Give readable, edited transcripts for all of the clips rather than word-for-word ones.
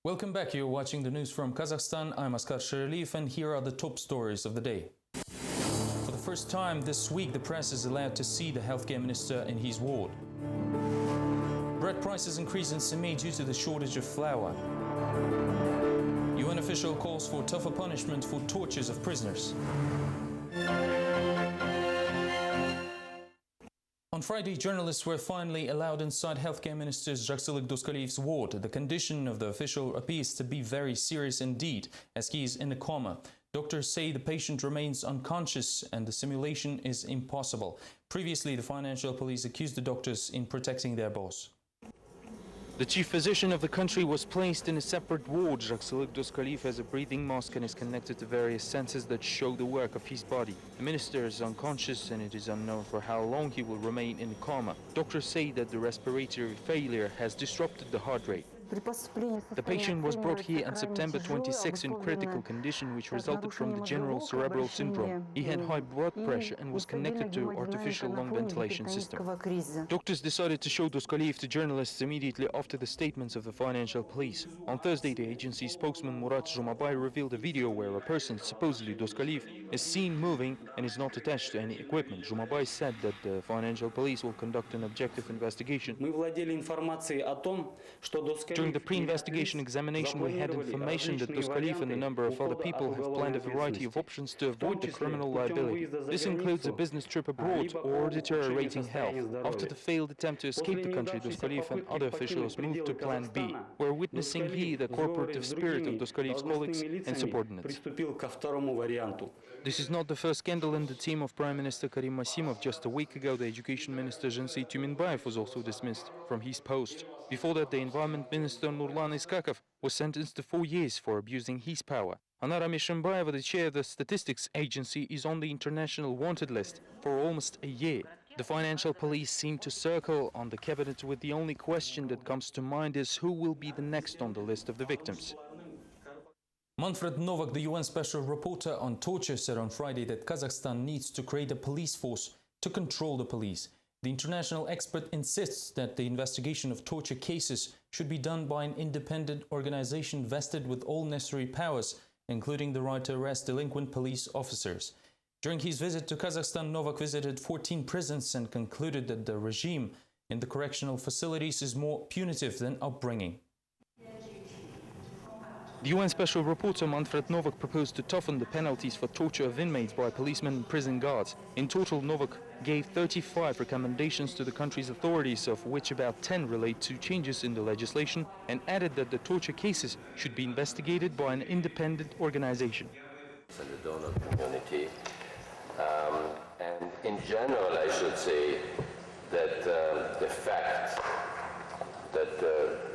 Welcome back. You're watching the news from Kazakhstan. I'm Askar Sheraliyev, and here are the top stories of the day. For the first time this week, the press is allowed to see the healthcare minister in his ward. Bread prices increase in Semey due to the shortage of flour. UN official calls for tougher punishment for tortures of prisoners. On Friday, journalists were finally allowed inside Healthcare Minister Jaksillik Doskaliev's ward. The condition of the official appears to be very serious indeed, as he is in a coma. Doctors say the patient remains unconscious and the simulation is impossible. Previously, the financial police accused the doctors in protecting their boss. The chief physician of the country was placed in a separate ward. Jaksillik Doskaliev has a breathing mask and is connected to various sensors that show the work of his body. The minister is unconscious and it is unknown for how long he will remain in a coma. Doctors say that the respiratory failure has disrupted the heart rate. The patient was brought here on September 26 in critical condition, which resulted from the general cerebral syndrome. He had high blood pressure and was connected to artificial lung ventilation system. Doctors decided to show Doskaliev to journalists immediately after the statements of the financial police. On Thursday, the agency spokesman Murat Zhumabay revealed a video where a person, supposedly Doskaliev, is seen moving and is not attached to any equipment. Zhumabay said that the financial police will conduct an objective investigation. During the pre-investigation examination, we had information that Doskaliev and a number of other people have planned a variety of options to avoid the criminal liability. This includes a business trip abroad or deteriorating health. After the failed attempt to escape the country, Doskaliev and other officials moved to Plan B. We're witnessing here the cooperative spirit of Doskaliev's colleagues and subordinates. This is not the first scandal in the team of Prime Minister Karim Masimov. Just a week ago, the Education Minister Jensey Tuminbayev was also dismissed from his post. Before that, the Environment Minister Nurlan Iskakov was sentenced to 4 years for abusing his power. Anara Mishimbayeva, the chair of the Statistics Agency, is on the international wanted list for almost a year. The financial police seem to circle on the cabinet with the only question that comes to mind is who will be the next on the list of the victims. Manfred Novak, the UN Special Reporter on Torture, said on Friday that Kazakhstan needs to create a police force to control the police. The international expert insists that the investigation of torture cases should be done by an independent organization vested with all necessary powers, including the right to arrest delinquent police officers. During his visit to Kazakhstan, Novak visited 14 prisons and concluded that the regime in the correctional facilities is more punitive than upbringing. The UN Special Reporter Manfred Novak proposed to toughen the penalties for torture of inmates by policemen and prison guards. In total, Novak gave 35 recommendations to the country's authorities, of which about 10 relate to changes in the legislation, and added that the torture cases should be investigated by an independent organization. And the donor community, and in general, I should say that the fact that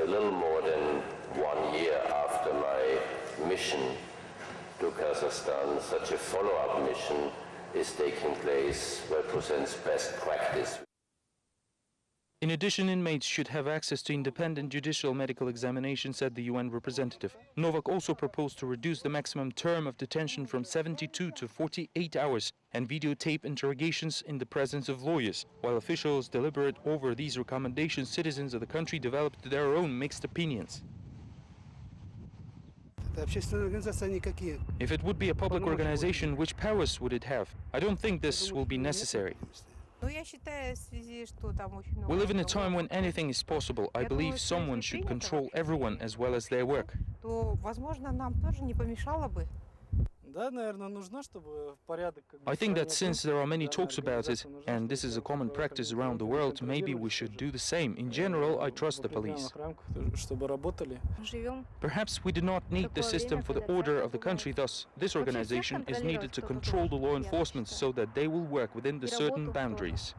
a little more than 1 year after my mission to Kazakhstan, such a follow-up mission is taking place represents best practice. In addition, inmates should have access to independent judicial medical examination, said the UN representative. Novak also proposed to reduce the maximum term of detention from 72 to 48 hours and videotape interrogations in the presence of lawyers. While officials deliberate over these recommendations, citizens of the country developed their own mixed opinions. If it would be a public organization, which powers would it have? I don't think this will be necessary. We live in a time when anything is possible. I believe someone should control everyone as well as their work. I think that since there are many talks about it, and this is a common practice around the world, maybe we should do the same. In general, I trust the police. Perhaps we do not need the system for the order of the country, thus this organization is needed to control the law enforcement so that they will work within the certain boundaries.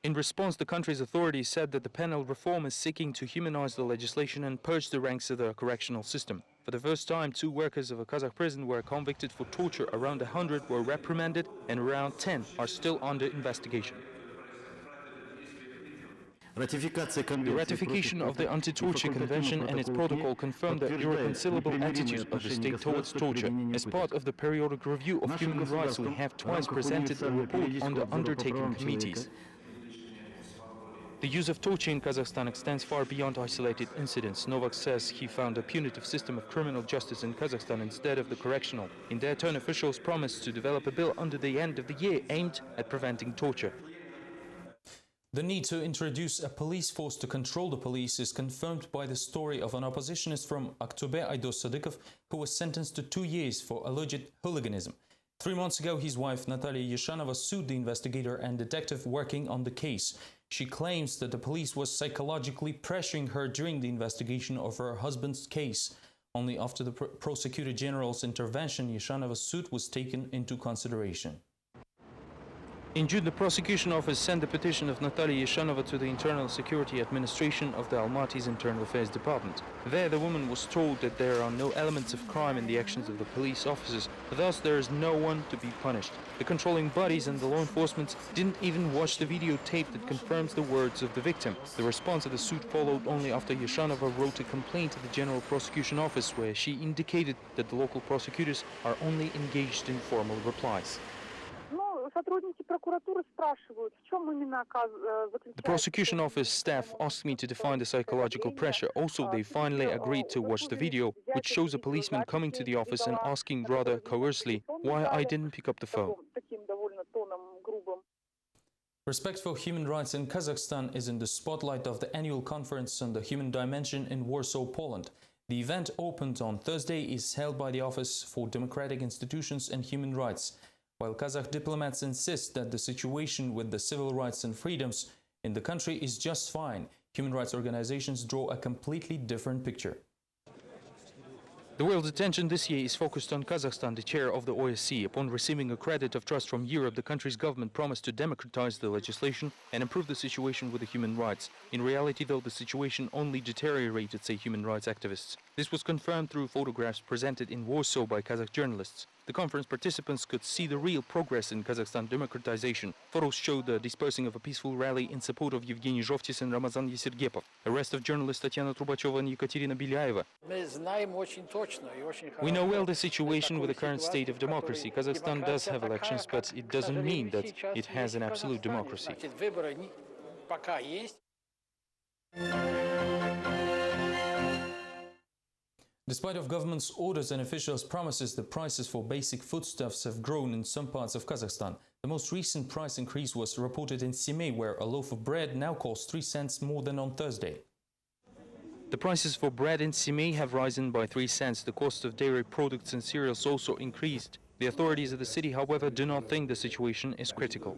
In response, the country's authorities said that the penal reform is seeking to humanize the legislation and purge the ranks of the correctional system. For the first time, 2 workers of a Kazakh prison were convicted for torture, around 100 were reprimanded, and around 10 are still under investigation. The ratification of the Anti-Torture Convention and its protocol confirmed the irreconcilable attitude of the state towards torture. As part of the periodic review of human rights, we have twice presented a report on the undertaking committees. The use of torture in Kazakhstan extends far beyond isolated incidents. Novak says he found a punitive system of criminal justice in Kazakhstan instead of the correctional. In their turn, officials promised to develop a bill under the end of the year aimed at preventing torture. The need to introduce a police force to control the police is confirmed by the story of an oppositionist from Aktobe, Aydos Sadikov, who was sentenced to 2 years for alleged hooliganism. 3 months ago, his wife, Natalia Yeshanova, sued the investigator and detective working on the case. She claims that the police was psychologically pressuring her during the investigation of her husband's case. Only after the prosecutor general's intervention, Yeshanova's suit was taken into consideration. In June, the prosecution office sent a petition of Natalia Yeshanova to the Internal Security Administration of the Almaty's Internal Affairs Department. There, the woman was told that there are no elements of crime in the actions of the police officers, thus there is no one to be punished. The controlling bodies and the law enforcement didn't even watch the videotape that confirms the words of the victim. The response to the suit followed only after Yeshanova wrote a complaint to the General Prosecution Office, where she indicated that the local prosecutors are only engaged in formal replies. The prosecution office staff asked me to define the psychological pressure. Also, they finally agreed to watch the video, which shows a policeman coming to the office and asking rather coercively why I didn't pick up the phone. Respect for human rights in Kazakhstan is in the spotlight of the annual conference on the human dimension in Warsaw, Poland. The event, opened on Thursday, is held by the Office for Democratic Institutions and Human Rights. While Kazakh diplomats insist that the situation with the civil rights and freedoms in the country is just fine, human rights organizations draw a completely different picture. The world's attention this year is focused on Kazakhstan, the chair of the OSCE. Upon receiving a credit of trust from Europe, the country's government promised to democratize the legislation and improve the situation with the human rights. In reality, though, the situation only deteriorated, say human rights activists. This was confirmed through photographs presented in Warsaw by Kazakh journalists. The conference participants could see the real progress in Kazakhstan democratization. Photos showed the dispersing of a peaceful rally in support of Evgeny Zhovtis and Ramazan Yesergepov, arrest of journalists Tatiana Trubacheva and Yekaterina Belyayeva. We know well the situation with the current state of democracy. Kazakhstan does have elections, but it doesn't mean that it has an absolute democracy. Despite of government's orders and officials' promises, the prices for basic foodstuffs have grown in some parts of Kazakhstan. The most recent price increase was reported in Semey, where a loaf of bread now costs 3 cents more than on Thursday. The prices for bread in Semey have risen by 3 cents. The cost of dairy products and cereals also increased. The authorities of the city, however, do not think the situation is critical.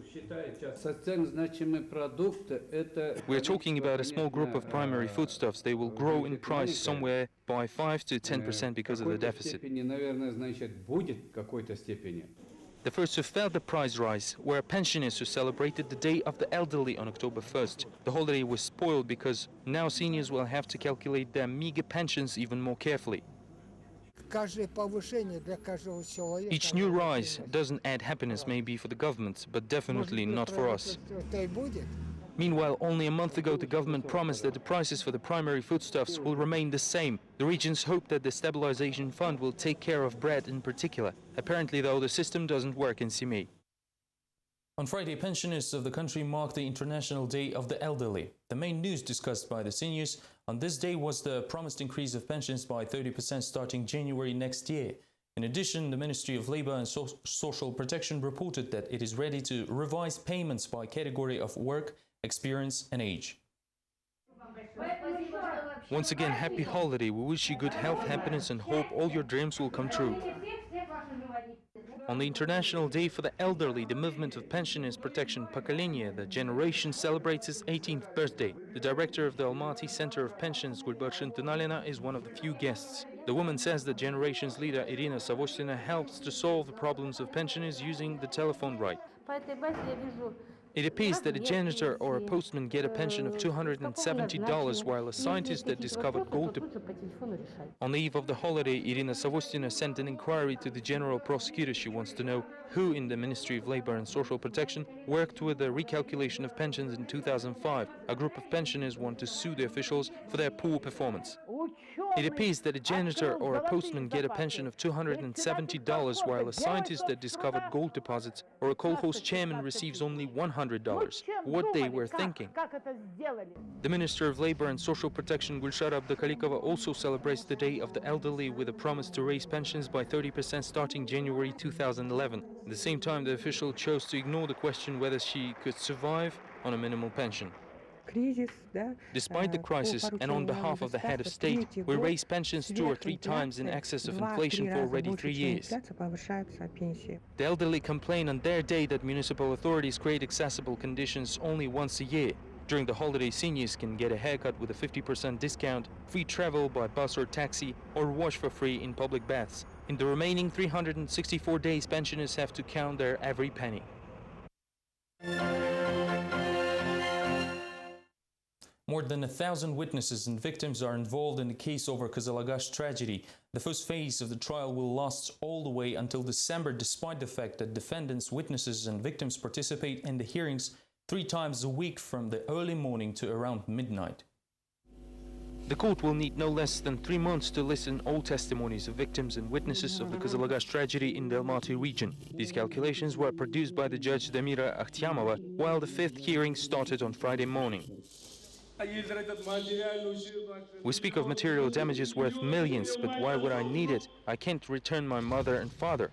We are talking about a small group of primary foodstuffs. They will grow in price somewhere by 5 to 10% because of the deficit. The first who felt the price rise were pensioners who celebrated the Day of the Elderly on October 1st. The holiday was spoiled because now seniors will have to calculate their meager pensions even more carefully. Each new rise doesn't add happiness maybe for the government, but definitely not for us. Meanwhile, only a month ago the government promised that the prices for the primary foodstuffs will remain the same. The regions hope that the stabilization fund will take care of bread in particular. Apparently, though, the system doesn't work in Semey. On Friday, pensioners of the country marked the International Day of the Elderly. The main news discussed by the seniors on this day was the promised increase of pensions by 30% starting January next year. In addition, the Ministry of Labour and Social Protection reported that it is ready to revise payments by category of work, experience and age. Once again, happy holiday. We wish you good health, happiness and hope all your dreams will come true. On the International Day for the Elderly, the movement of pensioners protection Pokolenie, the generation, celebrates its 18th birthday. The director of the Almaty Center of Pensions, Gulbarshin Tunalina, is one of the few guests. The woman says that generation's leader, Irina Savostina, helps to solve the problems of pensioners using the telephone right. It appears that a janitor or a postman get a pension of $270, while a scientist that discovered gold. On the eve of the holiday, Irina Savostina sent an inquiry to the general prosecutor. She wants to know who in the Ministry of Labor and Social Protection worked with the recalculation of pensions in 2005. A group of pensioners want to sue the officials for their poor performance. It appears that a janitor or a postman get a pension of $270, while a scientist that discovered gold deposits or a kolkhoz chairman receives only $100. What they were thinking. The Minister of Labor and Social Protection, Gulshara Abdukalikova, also celebrates the Day of the Elderly with a promise to raise pensions by 30% starting January 2011. At the same time, the official chose to ignore the question whether she could survive on a minimal pension. Despite the crisis, and on behalf of the head of state, we raise pensions 2 or 3 times in excess of inflation for already 3 years. The elderly complain on their day that municipal authorities create accessible conditions only once a year. During the holiday, seniors can get a haircut with a 50% discount, free travel by bus or taxi, or wash for free in public baths. In the remaining 364 days, pensioners have to count their every penny. More than 1,000 witnesses and victims are involved in the case over Kazakhstan tragedy. The first phase of the trial will last all the way until December, despite the fact that defendants, witnesses and victims participate in the hearings 3 times a week from the early morning to around midnight. The court will need no less than 3 months to listen all testimonies of victims and witnesses of the Kazakhstan tragedy in the Almaty region. These calculations were produced by the judge Damira Akhtyamova, while the 5th hearing started on Friday morning. We speak of material damages worth millions, but why would I need it? I can't return my mother and father.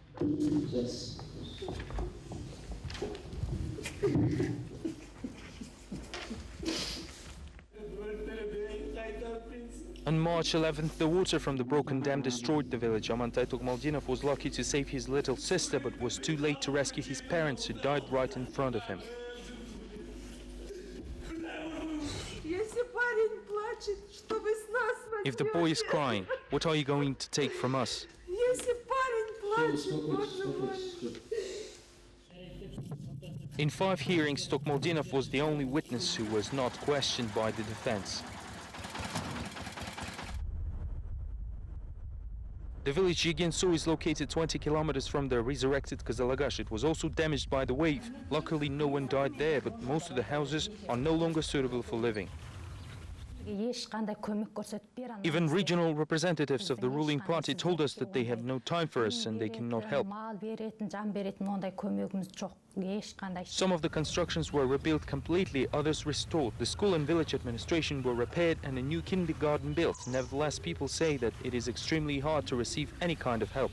On March 11th, the water from the broken dam destroyed the village. Amantay Tokmaldinov was lucky to save his little sister, but was too late to rescue his parents, who died right in front of him. If the boy is crying, what are you going to take from us? In 5 hearings, Tokmaldinov was the only witness who was not questioned by the defense. The village Yegensu is located 20 kilometers from the resurrected Kazakhstan. It was also damaged by the wave. Luckily, no one died there, but most of the houses are no longer suitable for living. Even regional representatives of the ruling party told us that they have no time for us and they cannot help. Some of the constructions were rebuilt completely, others restored. The school and village administration were repaired and a new kindergarten built. Nevertheless, people say that it is extremely hard to receive any kind of help.